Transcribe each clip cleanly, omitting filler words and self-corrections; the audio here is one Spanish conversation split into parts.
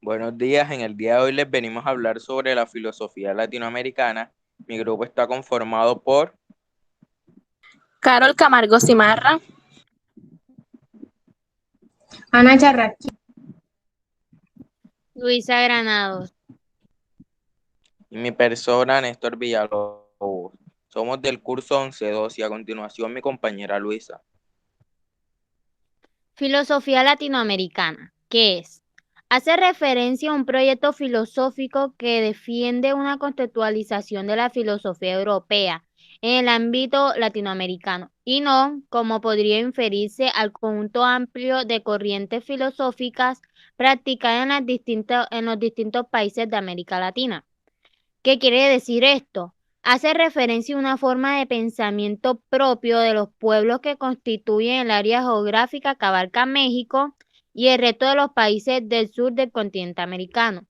Buenos días, en el día de hoy les venimos a hablar sobre la filosofía latinoamericana. Mi grupo está conformado por Carol Camargo Cimarra, Ana Charraqui. Luisa Granados. y mi persona, Néstor Villalobos. Somos del curso 11-2 y a continuación mi compañera Luisa. Filosofía latinoamericana. ¿Qué es? Hace referencia a un proyecto filosófico que defiende una contextualización de la filosofía europea en el ámbito latinoamericano y no, como podría inferirse, al conjunto amplio de corrientes filosóficas practicadas en los distintos países de América Latina. ¿Qué quiere decir esto? Hace referencia a una forma de pensamiento propio de los pueblos que constituyen el área geográfica que abarca México y el resto de los países del sur del continente americano.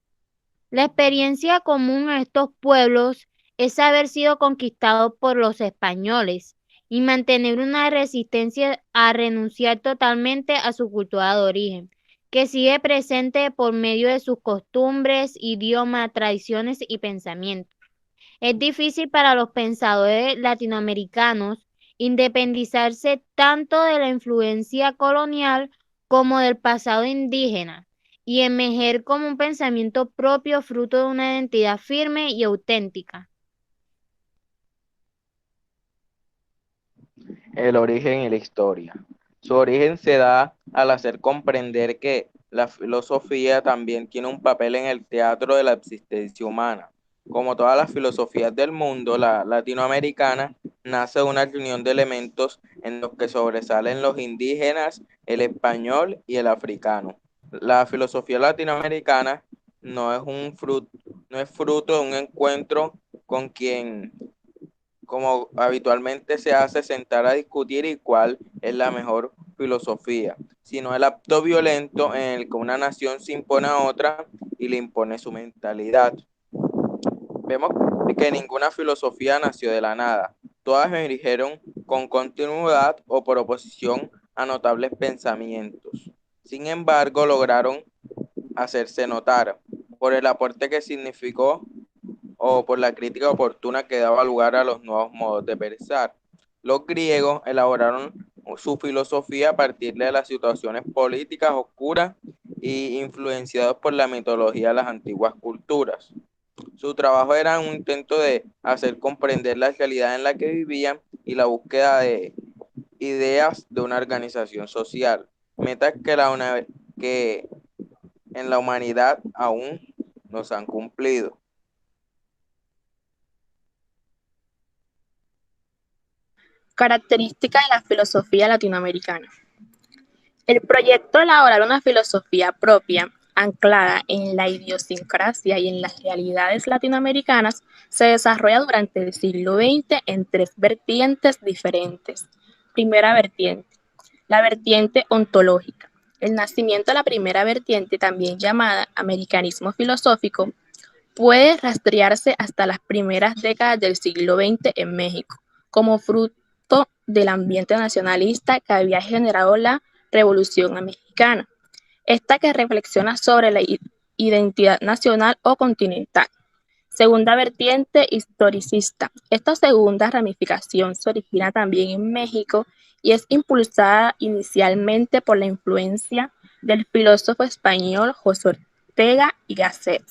La experiencia común a estos pueblos es haber sido conquistados por los españoles y mantener una resistencia a renunciar totalmente a su cultura de origen, que sigue presente por medio de sus costumbres, idioma, tradiciones y pensamientos. Es difícil para los pensadores latinoamericanos independizarse tanto de la influencia colonial como del pasado indígena y emerger como un pensamiento propio fruto de una identidad firme y auténtica. El origen y la historia. Su origen se da al hacer comprender que la filosofía también tiene un papel en el teatro de la existencia humana. Como todas las filosofías del mundo, la latinoamericana nace de una reunión de elementos en los que sobresalen los indígenas, el español y el africano. La filosofía latinoamericana no es fruto de un encuentro con quien como habitualmente se hace, sentar a discutir y cuál es la mejor filosofía, sino el acto violento en el que una nación se impone a otra y le impone su mentalidad. Vemos que ninguna filosofía nació de la nada, todas emergieron con continuidad o por oposición a notables pensamientos. Sin embargo, lograron hacerse notar por el aporte que significó o por la crítica oportuna que daba lugar a los nuevos modos de pensar. Los griegos elaboraron su filosofía a partir de las situaciones políticas oscuras y influenciados por la mitología de las antiguas culturas. Su trabajo era un intento de hacer comprender la realidad en la que vivían y la búsqueda de ideas de una organización social, metas que en la humanidad aún no se han cumplido. característica de la filosofía latinoamericana. El proyecto de elaborar una filosofía propia, anclada en la idiosincrasia y en las realidades latinoamericanas, se desarrolla durante el siglo XX en tres vertientes diferentes. Primera vertiente, la vertiente ontológica. El nacimiento de la primera vertiente, también llamada americanismo filosófico, puede rastrearse hasta las primeras décadas del siglo XX en México, como fruto del ambiente nacionalista que había generado la Revolución Mexicana, esta que reflexiona sobre la identidad nacional o continental. Segunda vertiente historicista. Esta segunda ramificación se origina también en México y es impulsada inicialmente por la influencia del filósofo español José Ortega y Gasset,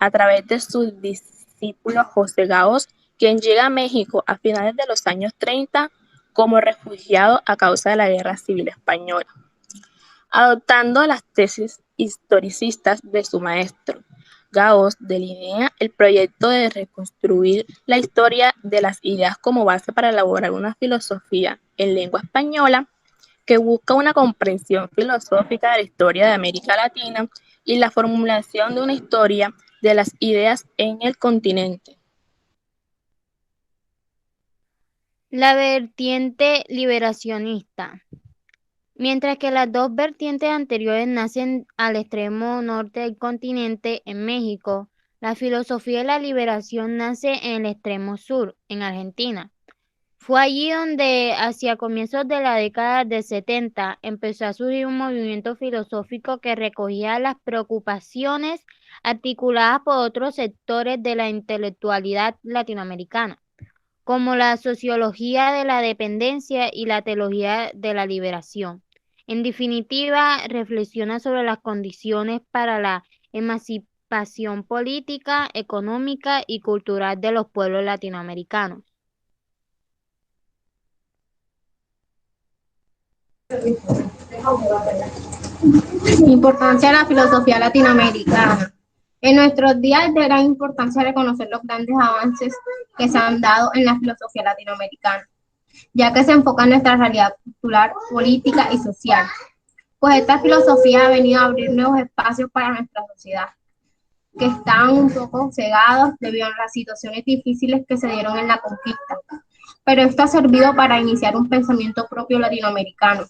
a través de su discípulo José Gaos, quien llega a México a finales de los años 30 como refugiado a causa de la Guerra Civil Española, adoptando las tesis historicistas de su maestro. Gaos delinea el proyecto de reconstruir la historia de las ideas como base para elaborar una filosofía en lengua española que busca una comprensión filosófica de la historia de América Latina y la formulación de una historia de las ideas en el continente. La vertiente liberacionista. Mientras que las dos vertientes anteriores nacen al extremo norte del continente, en México, la filosofía de la liberación nace en el extremo sur, en Argentina. Fue allí donde, hacia comienzos de la década de 70, empezó a surgir un movimiento filosófico que recogía las preocupaciones articuladas por otros sectores de la intelectualidad latinoamericana, como la sociología de la dependencia y la teología de la liberación. En definitiva, reflexiona sobre las condiciones para la emancipación política, económica y cultural de los pueblos latinoamericanos. Importancia de la filosofía latinoamericana. En nuestros días es de gran importancia reconocer los grandes avances que se han dado en la filosofía latinoamericana, ya que se enfoca en nuestra realidad cultural, política y social. Pues esta filosofía ha venido a abrir nuevos espacios para nuestra sociedad, que estaban un poco cegados debido a las situaciones difíciles que se dieron en la conquista. Pero esto ha servido para iniciar un pensamiento propio latinoamericano.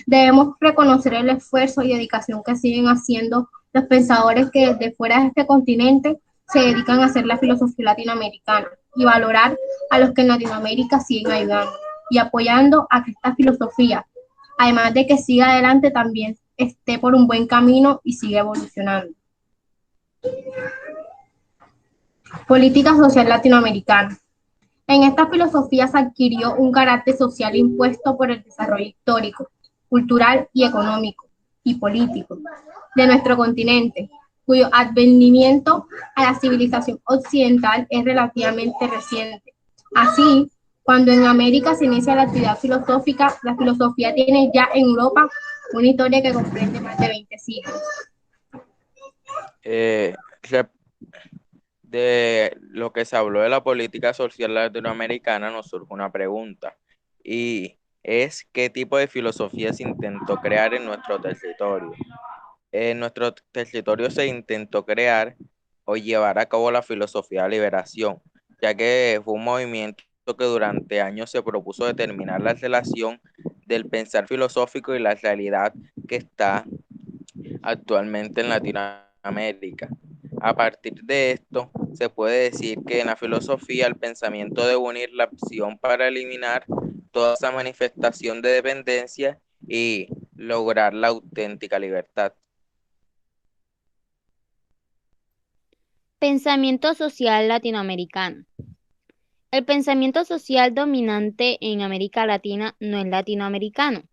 Debemos reconocer el esfuerzo y dedicación que siguen haciendo los pensadores que desde fuera de este continente se dedican a hacer la filosofía latinoamericana y valorar a los que en Latinoamérica siguen ayudando y apoyando a que esta filosofía, además de que siga adelante, también esté por un buen camino y siga evolucionando. Política social latinoamericana. En esta filosofía se adquirió un carácter social impuesto por el desarrollo histórico, cultural y económico y político de nuestro continente, cuyo advenimiento a la civilización occidental es relativamente reciente. Así, cuando en América se inicia la actividad filosófica, la filosofía tiene ya en Europa una historia que comprende más de 20 siglos. De lo que se habló de la política social latinoamericana, nos surge una pregunta, y es ¿qué tipo de filosofía se intentó crear en nuestro territorio? En nuestro territorio se intentó crear o llevar a cabo la filosofía de liberación, ya que fue un movimiento que durante años se propuso determinar la relación del pensar filosófico y la realidad que está actualmente en Latinoamérica. A partir de esto, se puede decir que en la filosofía el pensamiento debe unir la acción para eliminar toda esa manifestación de dependencia y lograr la auténtica libertad. Pensamiento social latinoamericano. El pensamiento social dominante en América Latina no es latinoamericano.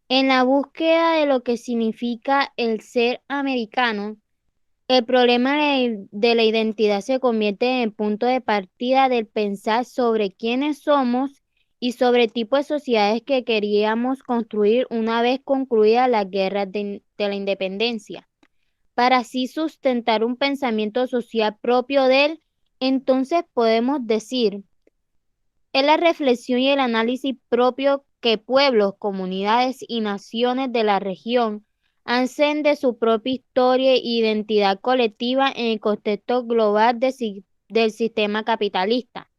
En la búsqueda de lo que significa el ser americano, el problema de la identidad se convierte en el punto de partida del pensar sobre quiénes somos y sobre el tipo de sociedades que queríamos construir una vez concluidas las guerras de la independencia. Para así sustentar un pensamiento social propio de él, entonces podemos decir, es la reflexión y el análisis propio que pueblos, comunidades y naciones de la región hacen de su propia historia e identidad colectiva en el contexto global del sistema capitalista.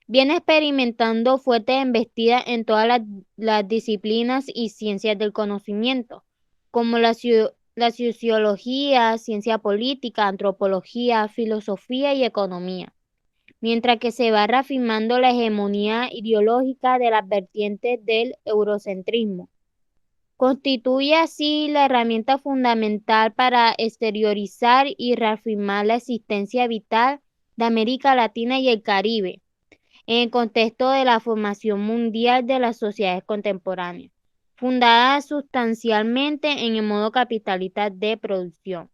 Viene experimentando fuertes embestidas en todas las disciplinas y ciencias del conocimiento, como la sociología, ciencia política, antropología, filosofía y economía, mientras que se va reafirmando la hegemonía ideológica de las vertientes del eurocentrismo. Constituye así la herramienta fundamental para exteriorizar y reafirmar la existencia vital de América Latina y el Caribe, en el contexto de la formación mundial de las sociedades contemporáneas, fundadas sustancialmente en el modo capitalista de producción.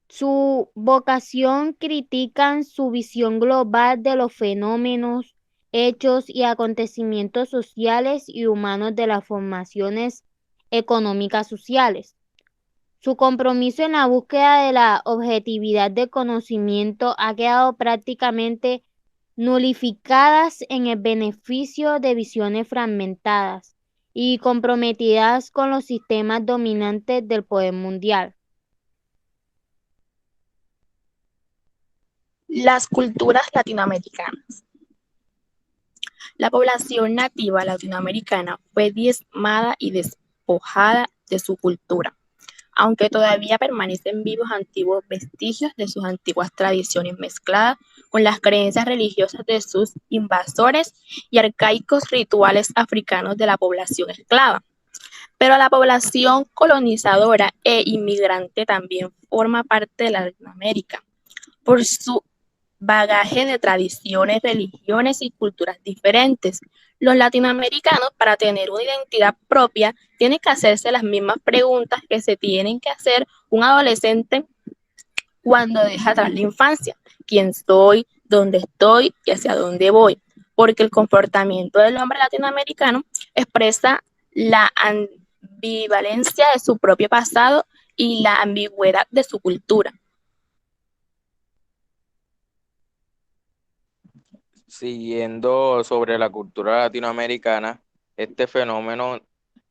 Su vocación critican su visión global de los fenómenos, hechos y acontecimientos sociales y humanos de las formaciones económicas sociales. Su compromiso en la búsqueda de la objetividad del conocimiento ha quedado prácticamente nulificadas en el beneficio de visiones fragmentadas y comprometidas con los sistemas dominantes del poder mundial. Las culturas latinoamericanas. La población nativa latinoamericana fue diezmada y despojada de su cultura, aunque todavía permanecen vivos antiguos vestigios de sus antiguas tradiciones mezcladas con las creencias religiosas de sus invasores y arcaicos rituales africanos de la población esclava. Pero la población colonizadora e inmigrante también forma parte de Latinoamérica por su bagaje de tradiciones, religiones y culturas diferentes. Los latinoamericanos, para tener una identidad propia, tienen que hacerse las mismas preguntas que se tienen que hacer un adolescente cuando deja atrás la infancia. ¿Quién soy? ¿Dónde estoy? ¿Y hacia dónde voy? Porque el comportamiento del hombre latinoamericano expresa la ambivalencia de su propio pasado y la ambigüedad de su cultura. Siguiendo sobre la cultura latinoamericana, este fenómeno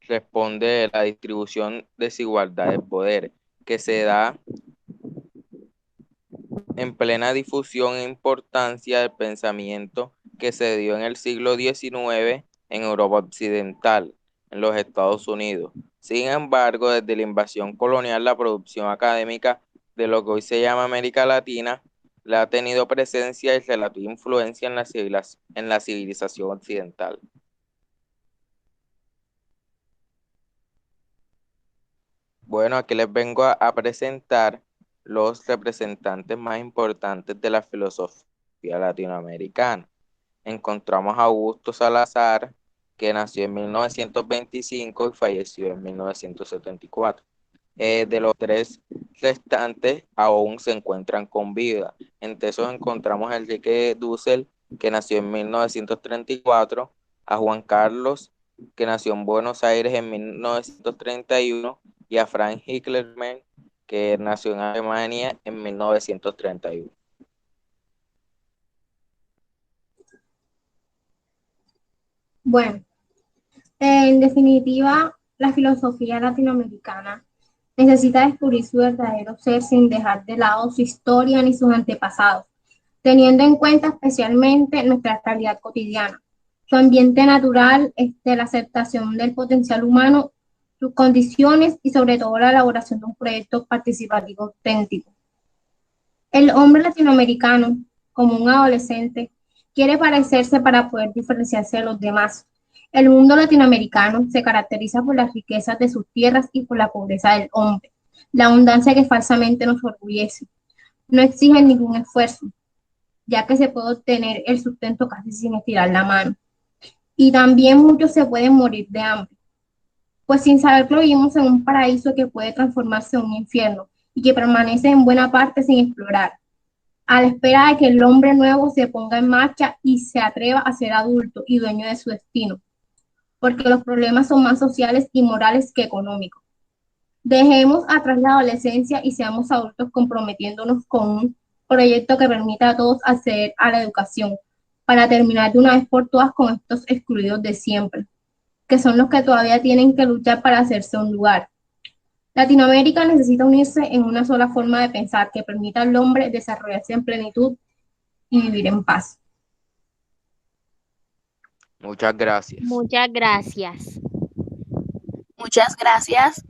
responde a la distribución desigualdad de poder que se da en plena difusión e importancia del pensamiento que se dio en el siglo XIX en Europa Occidental, en los Estados Unidos. Sin embargo, desde la invasión colonial, la producción académica de lo que hoy se llama América Latina le ha tenido presencia y relativa influencia en la civilización occidental. Bueno, aquí les vengo a presentar los representantes más importantes de la filosofía latinoamericana. Encontramos a Augusto Salazar, que nació en 1925 y falleció en 1974. De los tres restantes aún se encuentran con vida. Entre esos encontramos a Enrique Dussel, que nació en 1934, a Juan Carlos, que nació en Buenos Aires en 1931, y a Frank Hicklerman, que nació en Alemania en 1931. Bueno, en definitiva, la filosofía latinoamericana necesita descubrir su verdadero ser sin dejar de lado su historia ni sus antepasados, teniendo en cuenta especialmente nuestra realidad cotidiana, su ambiente natural, la aceptación del potencial humano, sus condiciones y sobre todo la elaboración de un proyecto participativo auténtico. El hombre latinoamericano, como un adolescente, quiere parecerse para poder diferenciarse de los demás. El mundo latinoamericano se caracteriza por las riquezas de sus tierras y por la pobreza del hombre, la abundancia que falsamente nos orgullece. No exigen ningún esfuerzo, ya que se puede obtener el sustento casi sin estirar la mano. Y también muchos se pueden morir de hambre, pues sin saberlo vivimos en un paraíso que puede transformarse en un infierno y que permanece en buena parte sin explorar, a la espera de que el hombre nuevo se ponga en marcha y se atreva a ser adulto y dueño de su destino, porque los problemas son más sociales y morales que económicos. Dejemos atrás la adolescencia y seamos adultos comprometiéndonos con un proyecto que permita a todos acceder a la educación, para terminar de una vez por todas con estos excluidos de siempre, que son los que todavía tienen que luchar para hacerse un lugar. Latinoamérica necesita unirse en una sola forma de pensar que permita al hombre desarrollarse en plenitud y vivir en paz. Muchas gracias. Muchas gracias. Muchas gracias.